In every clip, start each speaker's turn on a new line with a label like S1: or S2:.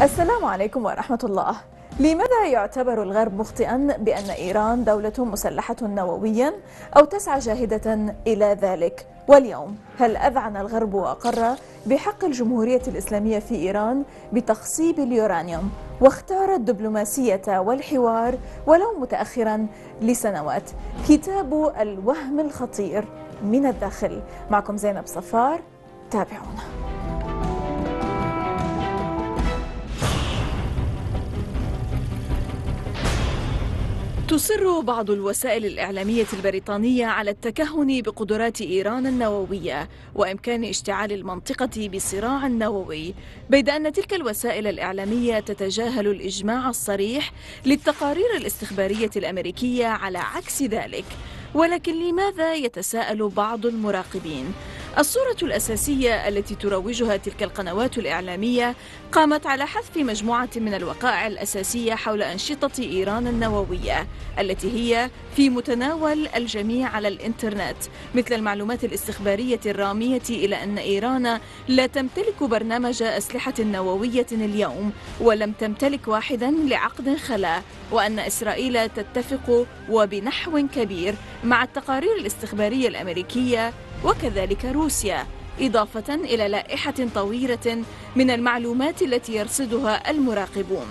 S1: السلام عليكم ورحمة الله. لماذا يعتبر الغرب مخطئا بأن إيران دولة مسلحة نوويا أو تسعى جاهدة إلى ذلك؟ واليوم هل أذعن الغرب وأقر بحق الجمهورية الإسلامية في إيران بتخصيب اليورانيوم واختار الدبلوماسية والحوار ولو متأخرا لسنوات؟ كتاب الوهم الخطير من الداخل. معكم زينب صفار، تابعونا. تصر بعض الوسائل الإعلامية البريطانية على التكهن بقدرات إيران النووية وإمكان اشتعال المنطقة بصراع نووي، بيد أن تلك الوسائل الإعلامية تتجاهل الإجماع الصريح للتقارير الاستخبارية الأمريكية على عكس ذلك. ولكن لماذا يتساءل بعض المراقبين؟ الصورة الأساسية التي تروجها تلك القنوات الإعلامية قامت على حذف مجموعة من الوقائع الأساسية حول أنشطة إيران النووية التي هي في متناول الجميع على الإنترنت، مثل المعلومات الاستخبارية الرامية إلى أن إيران لا تمتلك برنامج أسلحة نووية اليوم ولم تمتلك واحدا لعقد خلا، وأن إسرائيل تتفق وبنحو كبير مع التقارير الاستخبارية الأمريكية وكذلك روسيا، إضافة إلى لائحة طويلة من المعلومات التي يرصدها المراقبون.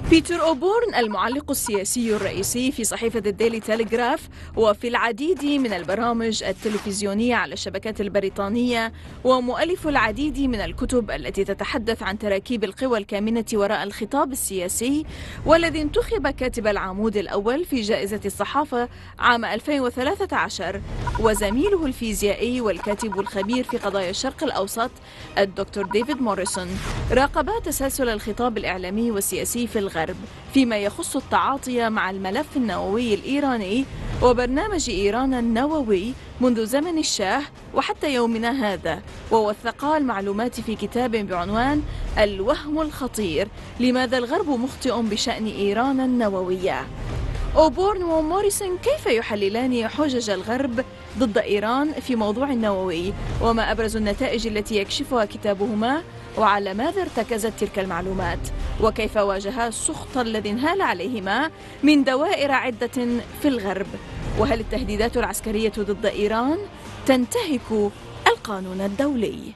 S1: بيتر أوبورن المعلق السياسي الرئيسي في صحيفة الدايلي تلغراف وفي العديد من البرامج التلفزيونية على الشبكات البريطانية، ومؤلف العديد من الكتب التي تتحدث عن تراكيب القوى الكامنة وراء الخطاب السياسي، والذي انتخب كاتب العمود الأول في جائزة الصحافة عام 2013، وزميله الفيزيائي والكاتب الخبير في قضايا الشرق الأوسط الدكتور ديفيد موريسون راقبا تسلسل الخطاب الإعلامي والسياسي في الغرب فيما يخص التعاطي مع الملف النووي الإيراني وبرنامج إيران النووي منذ زمن الشاه وحتى يومنا هذا، ووثقا المعلومات في كتاب بعنوان الوهم الخطير: لماذا الغرب مخطئ بشأن إيران النووية. أوبورن وموريسون كيف يحللان حجج الغرب ضد إيران في موضوع النووي، وما أبرز النتائج التي يكشفها كتابهما، وعلى ماذا ارتكزت تلك المعلومات، وكيف واجها السخط الذي انهال عليهما من دوائر عدة في الغرب، وهل التهديدات العسكرية ضد إيران تنتهك القانون الدولي؟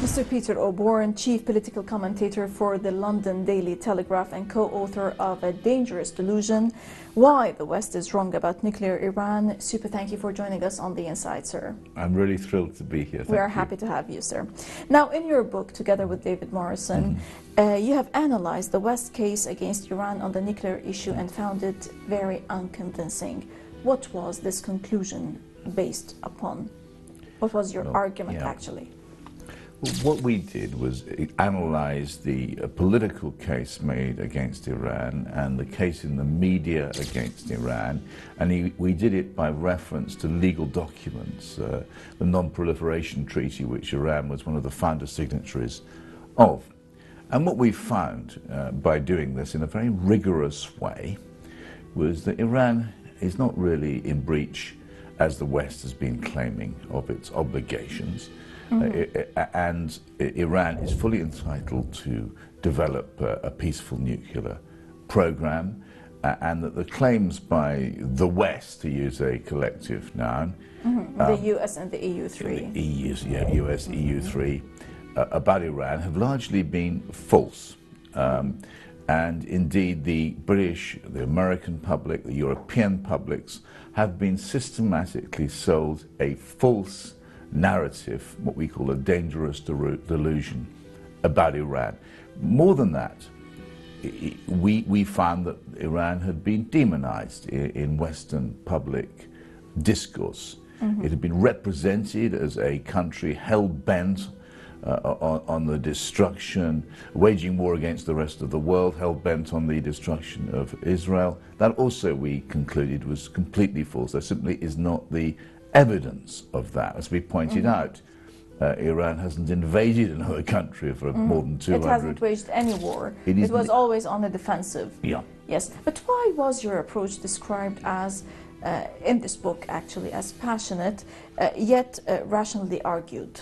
S1: Mr. Peter Oborn, Chief Political Commentator for the London Daily Telegraph and co-author of A Dangerous Delusion, Why the West is Wrong About Nuclear Iran. Super thank you for joining us on The Inside, sir.
S2: I'm really thrilled to be here.
S1: We are happy to have you, sir. Now, in your book, together with David Morrison, you have analyzed the West case against Iran on the nuclear issue and found it very unconvincing. What was this conclusion based upon? What was your argument, actually?
S2: What we did was analyze the political case made against Iran and the case in the media against Iran, and we did it by reference to legal documents, the Non-Proliferation Treaty, which Iran was one of the founder signatories of. And what we found by doing this in a very rigorous way was that Iran is not really in breach, as the West has been claiming, of its obligations. And Iran is fully entitled to develop a peaceful nuclear program, and that the claims by the West, to use a collective noun,
S1: the US and the EU3,
S2: the US, EU3, about Iran have largely been false. And indeed the British, the American public, the European publics have been systematically sold a false narrative, what we call a dangerous delusion about Iran. More than that, we found that Iran had been demonized in Western public discourse. It had been represented as a country hell-bent on the destruction, waging war against the rest of the world, hell-bent on the destruction of Israel. That also, we concluded, was completely false. There simply is not the evidence of that. As we pointed out, Iran hasn't invaded another country for more than 200.
S1: It hasn't waged any war. It was always on the defensive.
S2: Yeah.
S1: Yes. But why was your approach described as in this book actually as passionate, yet rationally argued.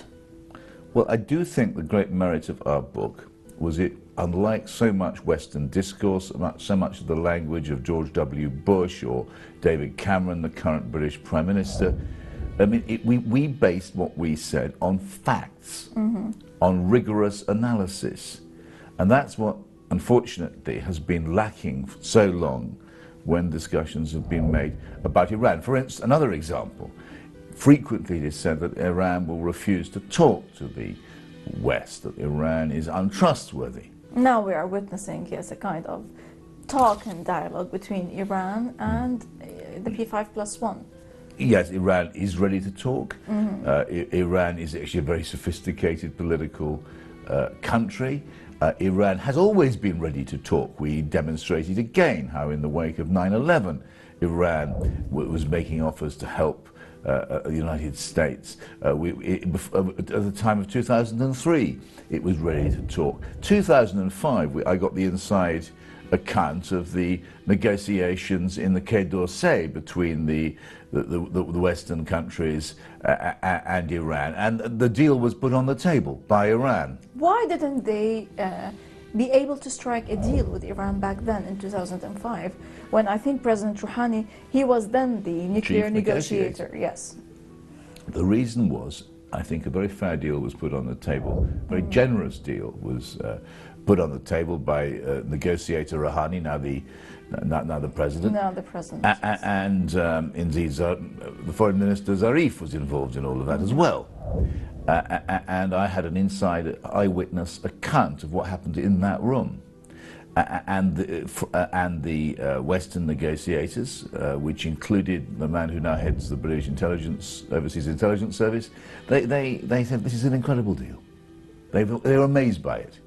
S2: Well, I do think the great merit of our book was it, unlike so much Western discourse, so much of the language of George W. Bush or David Cameron, the current British Prime Minister, I mean, we based what we said on facts, on rigorous analysis. And that's what, unfortunately, has been lacking for so long when discussions have been made about Iran. For instance, another example, frequently it is said that Iran will refuse to talk to the West, that Iran is untrustworthy.
S1: Now we are witnessing, yes, a kind of talk and dialogue between Iran and the P5+1.
S2: Yes, Iran is ready to talk. Iran is actually a very sophisticated political country. Iran has always been ready to talk. We demonstrated again how in the wake of 9/11, Iran was making offers to help the United States. At the time of 2003, it was ready to talk. 2005, I got the inside account of the negotiations in the Quai d'Orsay between the Western countries and Iran, and the deal was put on the table by Iran.
S1: Why didn't they be able to strike a deal with Iran back then in 2005, when I think President Rouhani, he was then the nuclear negotiator? Yes.
S2: The reason was, I think, a very fair deal was put on the table, a very generous deal was put on the table by negotiator Rouhani, now the president.
S1: Now the president.
S2: And indeed, the foreign minister Zarif was involved in all of that as well. And I had an inside eyewitness account of what happened in that room. And the Western negotiators, which included the man who now heads the British Overseas Intelligence Service, they said this is an incredible deal. They were amazed by it.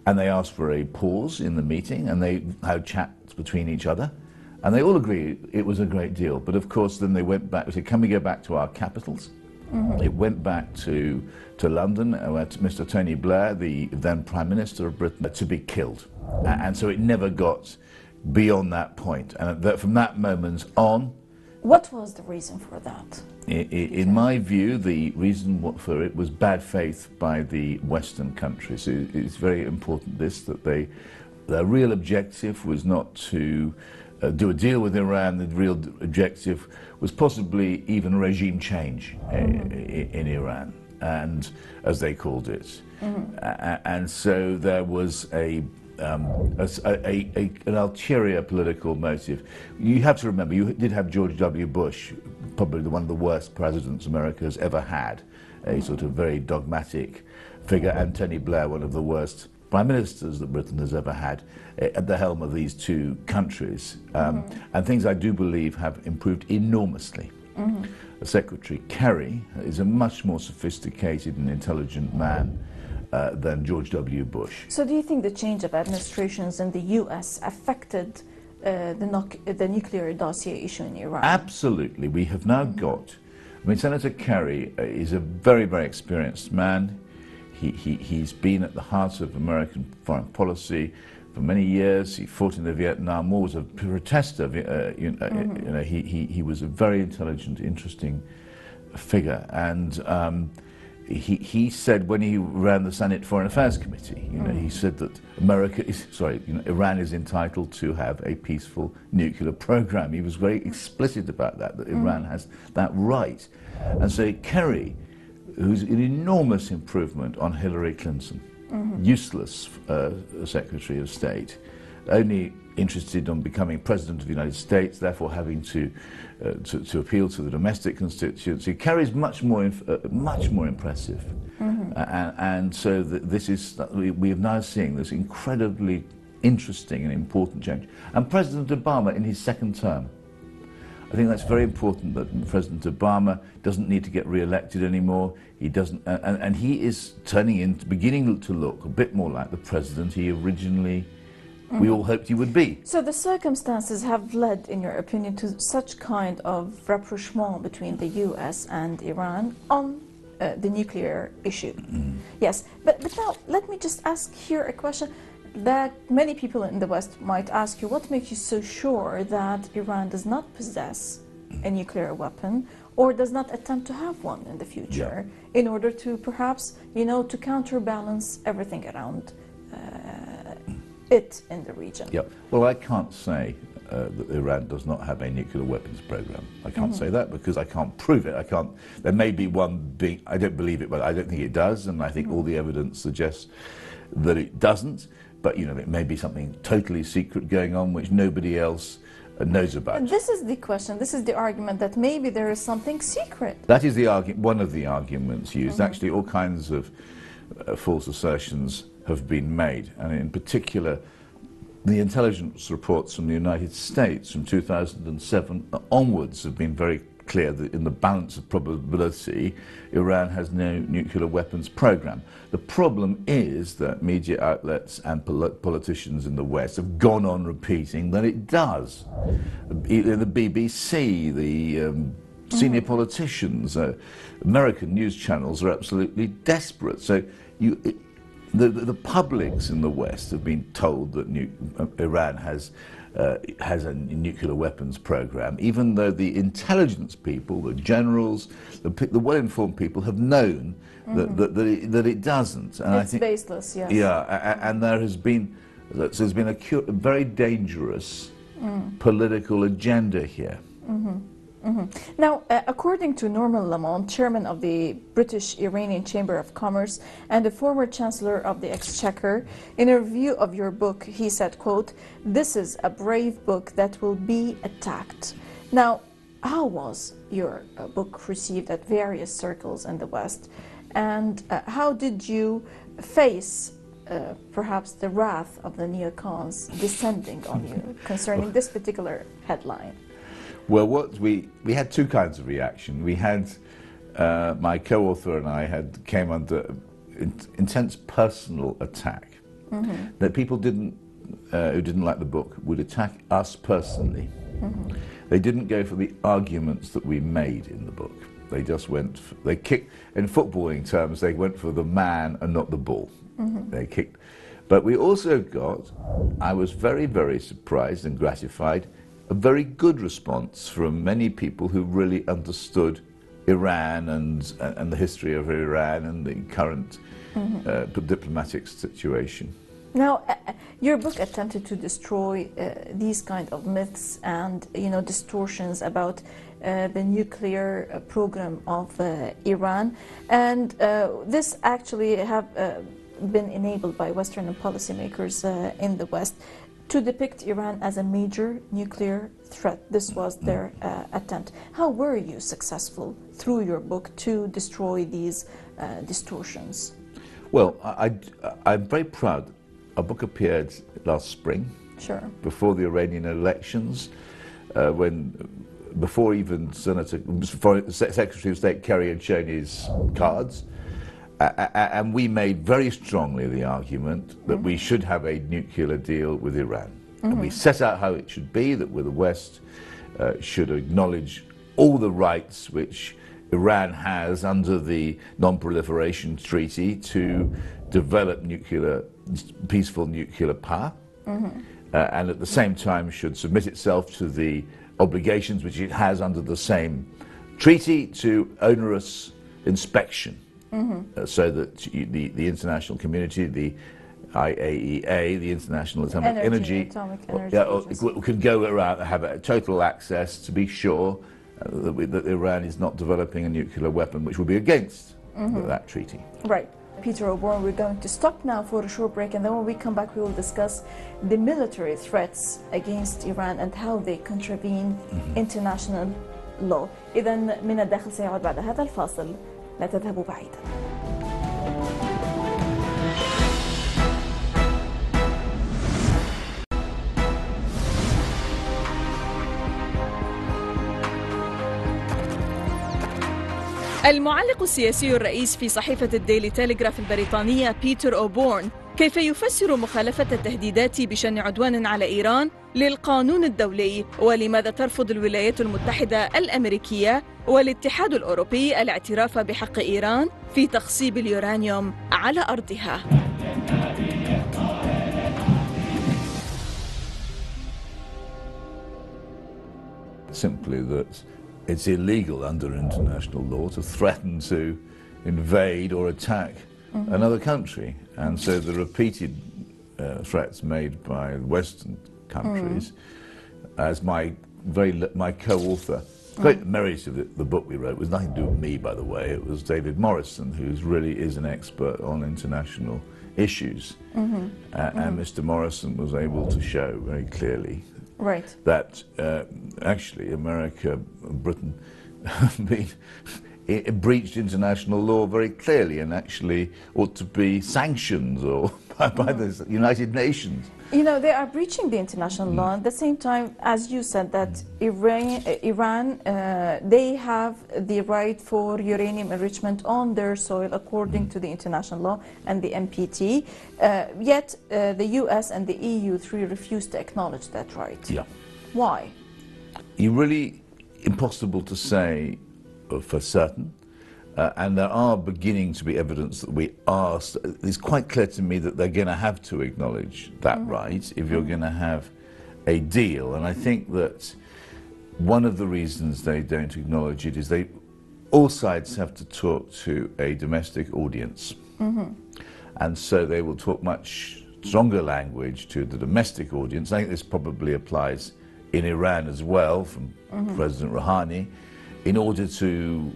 S2: And they asked for a pause in the meeting, and they had chats between each other, and they all agreed it was a great deal. But of course, then they went back, said, can we go back to our capitals? It went back to London, where Mr. Tony Blair, the then Prime Minister of Britain, to be killed. And so it never got beyond that point. And from that moment on...
S1: What was the reason for that?
S2: In my view, the reason for it was bad faith by the Western countries. It's very important that their real objective was not to do a deal with Iran. The real objective was possibly even regime change in Iran, and as they called it. And so there was an ulterior political motive. You have to remember, you did have George W. Bush, probably one of the worst presidents America has ever had, a sort of very dogmatic figure, and Tony Blair, one of the worst prime ministers that Britain has ever had, at the helm of these two countries. And things I do believe have improved enormously. Secretary Kerry is a much more sophisticated and intelligent man than George W. Bush.
S1: So do you think the change of administrations in the US affected the nuclear dossier issue in Iran?
S2: Absolutely. We have now got, I mean, Senator Kerry is a very, very experienced man. He's been at the heart of American foreign policy for many years. He fought in the Vietnam War, was a protester. He was a very intelligent, interesting figure. And he said when he ran the Senate Foreign Affairs Committee, he said that Iran is entitled to have a peaceful nuclear program. He was very explicit about that Iran has that right. And so Kerry, who's an enormous improvement on Hillary Clinton, useless Secretary of State, only interested in becoming President of the United States, therefore having to appeal to the domestic constituency. Kerry's much more impressive, and so we are now seeing this incredibly interesting and important change. And President Obama in his second term, I think that's very important that President Obama doesn't need to get re-elected anymore. He doesn't, and he is beginning to look a bit more like the president he originally, we all hoped he would be.
S1: So the circumstances have led, in your opinion, to such kind of rapprochement between the US and Iran on the nuclear issue. Yes, but now let me just ask here a question that many people in the West might ask you. What makes you so sure that Iran does not possess a nuclear weapon or does not attempt to have one in the future in order to perhaps, to counterbalance everything around it in the region.
S2: Yeah. Well, I can't say that Iran does not have a nuclear weapons program. I can't say that because I can't prove it. There may be one big, I don't believe it, but I don't think it does, and I think all the evidence suggests that it doesn't. But, it may be something totally secret going on which nobody else knows about.
S1: This is the question, this is the argument that maybe there is something secret.
S2: That is one of the arguments used. Actually, all kinds of false assertions have been made, and in particular, the intelligence reports from the United States from 2007 onwards have been very clear that in the balance of probability, Iran has no nuclear weapons program. The problem is that media outlets and politicians in the West have gone on repeating that it does. The BBC, the senior politicians, American news channels are absolutely desperate. So the publics in the West have been told that Iran has a nuclear weapons program, even though the intelligence people, the generals, the well-informed people have known that it doesn't. And
S1: it's baseless, yes.
S2: Yeah, and there's been a very dangerous political agenda here.
S1: Now, according to Norman Lamont, chairman of the British-Iranian Chamber of Commerce and the former chancellor of the Exchequer, in a review of your book, he said, quote, "This is a brave book that will be attacked." Now, how was your book received at various circles in the West? And how did you face perhaps the wrath of the neocons descending on you concerning this particular headline?
S2: Well, we had two kinds of reaction. We had my co-author and I came under intense personal attack. That people who didn't like the book would attack us personally. They didn't go for the arguments that we made in the book. They just they kicked, in footballing terms, they went for the man and not the ball. They kicked. But we also got, I was very, very surprised and gratified, a very good response from many people who really understood Iran and the history of Iran and the current diplomatic situation.
S1: Now, your book attempted to destroy these kind of myths and distortions about the nuclear program of Iran, and this actually have been enabled by Western policymakers in the West to depict Iran as a major nuclear threat. This was their attempt. How were you successful through your book to destroy these distortions?
S2: Well, I'm very proud. Our book appeared last spring, before the Iranian elections, before even Secretary of State Kerry had shown his cards. And we made very strongly the argument that we should have a nuclear deal with Iran. And we set out how it should be, that the West should acknowledge all the rights which Iran has under the Non-Proliferation Treaty to develop peaceful nuclear power, and at the same time should submit itself to the obligations which it has under the same treaty to onerous inspection. So that the international community, the IAEA, the International Atomic Energy could go around and have a total access to be sure that Iran is not developing a nuclear weapon, which would be against that treaty.
S1: Right. Peter Oborn, we're going to stop now for a short break, and then when we come back we will discuss the military threats against Iran and how they contravene international law. إذن من الداخل سيعود بعد هذا الفاصل. لا تذهبوا بعيدا. المعلق السياسي الرئيس في صحيفة الدايلي تلغراف البريطانية بيتر أوبورن كيف يفسر مخالفة التهديدات بشن عدوان على إيران للقانون الدولي، ولماذا ترفض الولايات المتحدة الأمريكية والاتحاد الأوروبي الاعتراف بحق إيران في تخصيب اليورانيوم على أرضها؟
S2: Simply that it's illegal under international law to threaten to invade or attack another country. And so the repeated threats made by Western countries, as my co-author, great merit of the book we wrote was nothing to do with me, by the way. It was David Morrison, who really is an expert on international issues. And Mr. Morrison was able to show very clearly that actually America, Britain, it breached international law very clearly and actually ought to be sanctioned or by the United Nations.
S1: You know, they are breaching the international law. At the same time, as you said, that Iran, they have the right for uranium enrichment on their soil according to the international law and the NPT. Yet the US and the EU3 refuse to acknowledge that right.
S2: Yeah.
S1: Why?
S2: It's really impossible to say for certain. And there are beginning to be evidence that we are. It's quite clear to me that they're going to have to acknowledge that right if you're going to have a deal. And I think that one of the reasons they don't acknowledge it is all sides have to talk to a domestic audience. And so they will talk much stronger language to the domestic audience. I think this probably applies in Iran as well, from President Rouhani, in order to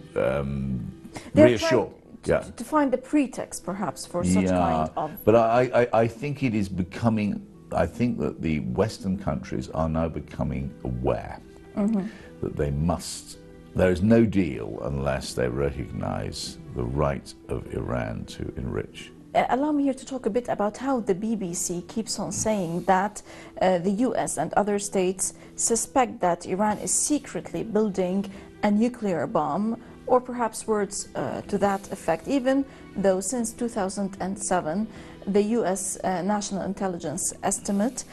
S2: reassure.
S1: To find the pretext, perhaps, for such kind of...
S2: But I think it is becoming... I think that the Western countries are now becoming aware that they must... There is no deal unless they recognize the right of Iran to enrich.
S1: Allow me here to talk a bit about how the BBC keeps on saying that the US and other states suspect that Iran is secretly building a nuclear bomb, or perhaps words to that effect, even though since 2007 the US National Intelligence Estimate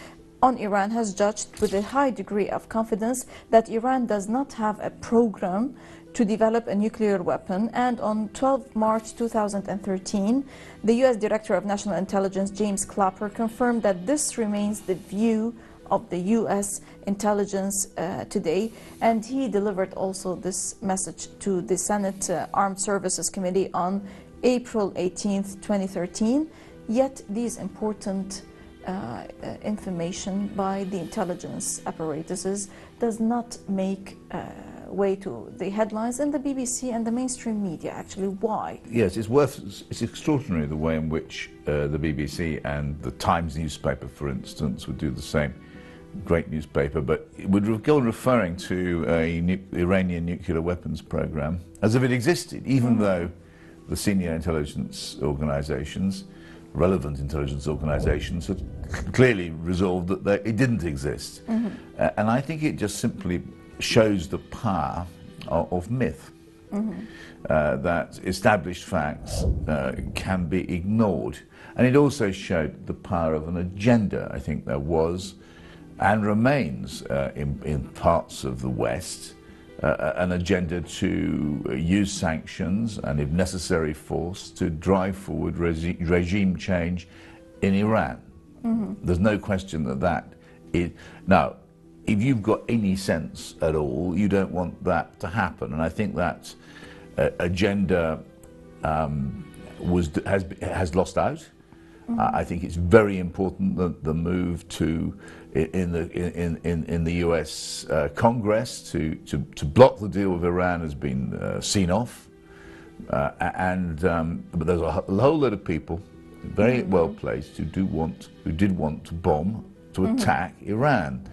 S1: on Iran has judged with a high degree of confidence that Iran does not have a program to develop a nuclear weapon. And on 12 March 2013, the US Director of National Intelligence, James Clapper, confirmed that this remains the view of the US intelligence today, and he delivered also this message to the Senate Armed Services Committee on April 18th, 2013. Yet these important information by the intelligence apparatuses does not make way to the headlines in the BBC and the mainstream media. Actually, why?
S2: Yes, it's extraordinary the way in which the BBC and the Times newspaper, for instance, would do the same. Great newspaper, but it would go on referring to a Iranian nuclear weapons program as if it existed, even though the senior intelligence organizations, relevant intelligence organizations, had clearly resolved that it didn't exist. And I think it just simply shows the power of myth, that established facts can be ignored. And it also showed the power of an agenda. I think there was and remains in parts of the West an agenda to use sanctions and, if necessary, force to drive forward regime change in Iran. There's no question that is... Now, if you've got any sense at all, you don't want that to happen. And I think that agenda has lost out. I think it's very important that the move to in the U.S. Congress to block the deal with Iran has been seen off, but there's a whole lot of people, very well placed, who did want to bomb, to attack Iran,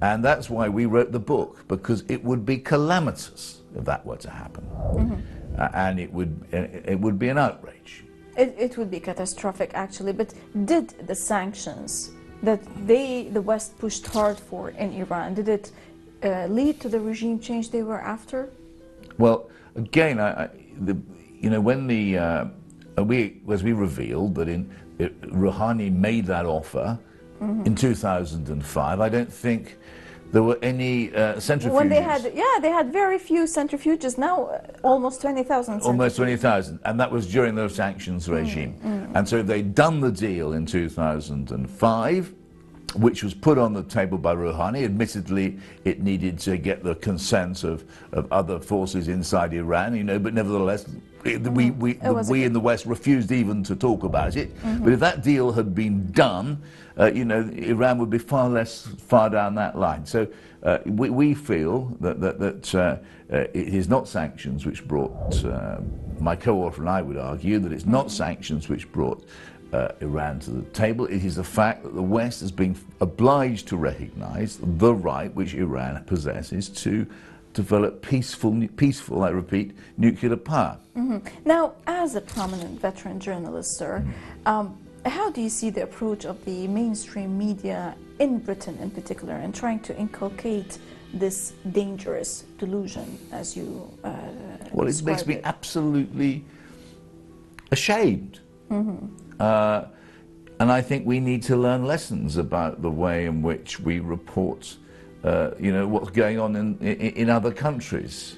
S2: and that's why we wrote the book, because it would be calamitous if that were to happen, and it would be an outrage.
S1: It would be catastrophic, actually. But did the sanctions that the West pushed hard for in Iran, did it lead to the regime change they were after?
S2: Well, again, when as we revealed that Rouhani made that offer in 2005, I don't think there were any centrifuges.
S1: When they had very few centrifuges. Now almost 20,000.
S2: Almost 20,000, and that was during the sanctions regime. And so they'd done the deal in 2005, which was put on the table by Rouhani. Admittedly, it needed to get the consent of other forces inside Iran, you know, but nevertheless, we in the West refused even to talk about it. But if that deal had been done, you know, Iran would be far down that line. So we feel that it is not sanctions which brought, my co-author and I would argue that it's not sanctions which brought Iran to the table. It is the fact that the West has been obliged to recognize the right which Iran possesses to develop peaceful, I repeat, nuclear power.
S1: Now, as a prominent veteran journalist, sir, how do you see the approach of the mainstream media in Britain in particular in trying to inculcate this dangerous delusion, as you
S2: well, it makes me absolutely ashamed. And I think we need to learn lessons about the way in which we report you know, what's going on in other countries.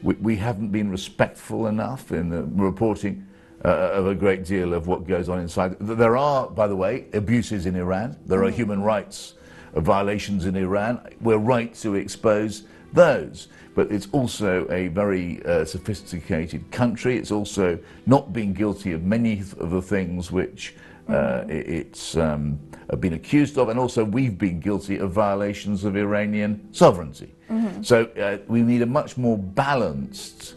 S2: We haven't been respectful enough in the reporting of a great deal of what goes on inside. There are, by the way, abuses in Iran. There are human rights violations in Iran. We're right to expose those. But it's also a very sophisticated country. It's also not been guilty of many of the things which it's been accused of, and also we've been guilty of violations of Iranian sovereignty. So we need a much more balanced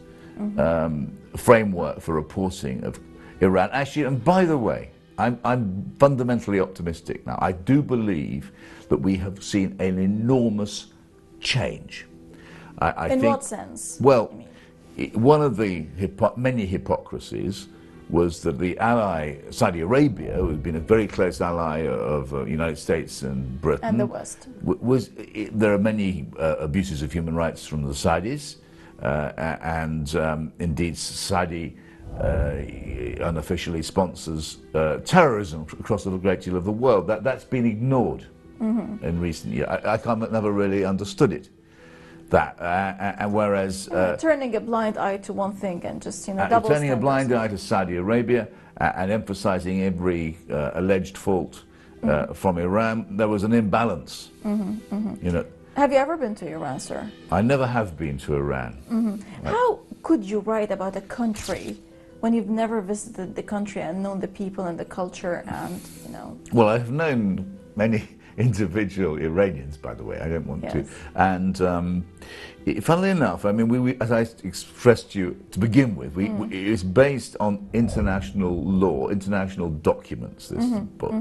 S2: framework for reporting of Iran. Actually, and by the way, I'm fundamentally optimistic now. I do believe that we have seen an enormous change. I
S1: in
S2: think,
S1: what sense?
S2: Well, one of the many hypocrisies was that the ally, Saudi Arabia, who had been a very close ally of the United States and Britain,
S1: and the West,
S2: there are many abuses of human rights from the Saudis, and indeed Saudi unofficially sponsors terrorism across a great deal of the world. That's been ignored in recent years. I never really understood it. And whereas
S1: turning a blind eye to one thing and just double
S2: turning a blind eye to Saudi Arabia and emphasizing every alleged fault from Iran, there was an imbalance. You know.
S1: Have you ever been to Iran, sir?
S2: I never have been to Iran.
S1: How could you write about a country when you've never visited the country and known the people and the culture and, you know?
S2: Well, I've known many individual Iranians, by the way. I don't want to. And funnily enough, I mean, as I expressed to you to begin with, it's based on international law, international documents, this book.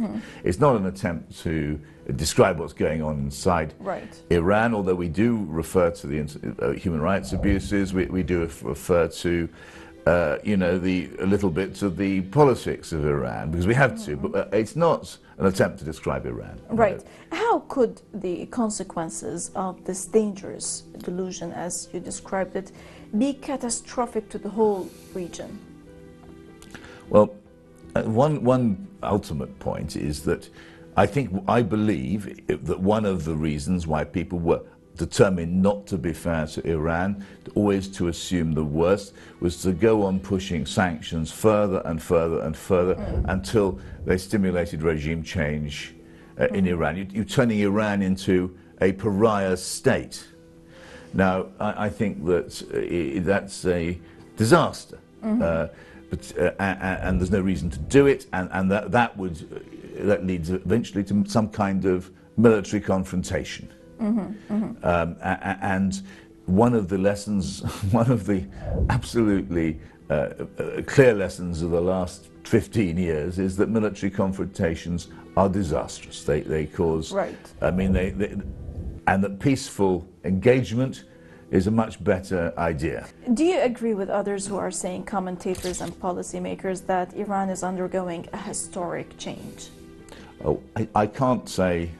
S2: It's not an attempt to describe what's going on inside Iran, although we do refer to the human rights abuses, we do refer to you know, a little bit to the politics of Iran, because we have to, but it's not an attempt to describe Iran.
S1: Right. How could the consequences of this dangerous delusion, as you described it, be catastrophic to the whole region?
S2: Well, one ultimate point is that I believe that one of the reasons why people were determined not to be fair to Iran, always to assume the worst, was to go on pushing sanctions further and further and further until they stimulated regime change in Iran. You're turning Iran into a pariah state. Now, I think that that's a disaster, and there's no reason to do it, and that leads eventually to some kind of military confrontation. And one of the lessons, one of the absolutely clear lessons of the last 15 years is that military confrontations are disastrous. They cause, I mean, and that peaceful engagement is a much better idea.
S1: Do you agree with others who are saying, commentators and policymakers, that Iran is undergoing a historic change?
S2: Oh, I can't say.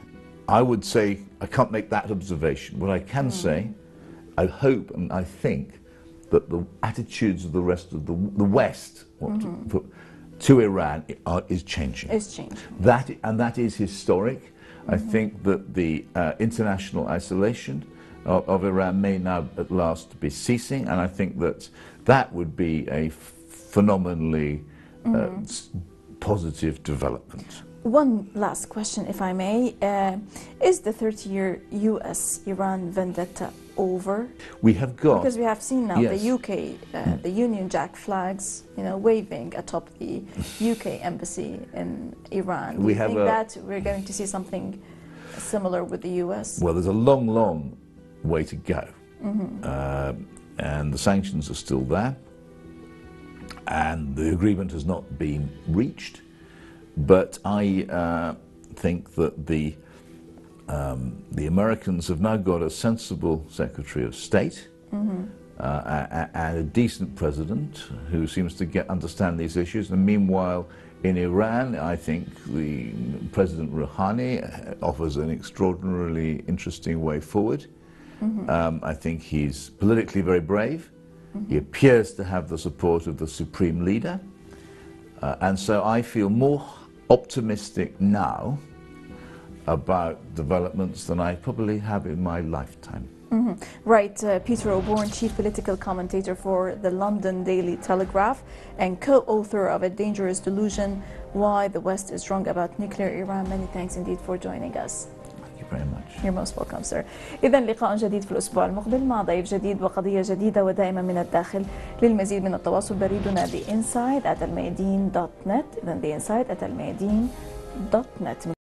S2: I would say I can't make that observation. What I can say, I hope and I think that the attitudes of the rest of the West to Iran is changing.
S1: It's changing.
S2: That is historic. I think that the international isolation of Iran may now at last be ceasing, and I think that would be a phenomenally positive development.
S1: One last question, if I may. Is the 30-year U.S.-Iran vendetta over?
S2: We have got...
S1: Because we have seen now
S2: yes.
S1: the UK, the Union Jack flags, waving atop the UK embassy in Iran. Do you think that we're going to see something similar with the U.S.?
S2: Well, there's a long, long way to go. And the sanctions are still there. And the agreement has not been reached. But I think that the Americans have now got a sensible Secretary of State and a decent president who seems to understand these issues. And meanwhile, in Iran, I think the President Rouhani offers an extraordinarily interesting way forward. I think he's politically very brave. He appears to have the support of the supreme leader. And so I feel more optimistic now about developments than I probably have in my lifetime.
S1: Right, Peter Oborn, chief political commentator for the London Daily Telegraph and co-author of A Dangerous Delusion, Why the West is Wrong About Nuclear Iran. Many thanks indeed for joining us.
S2: Thank you very much.
S1: You're most welcome, sir. إذن لقاء جديد في الأسبوع المقبل مع ضيف جديد وقضية جديدة ودائما من الداخل. للمزيد من التواصل بريدنا theinside@almayadeen.net. إذن theinside@almayadeen.net.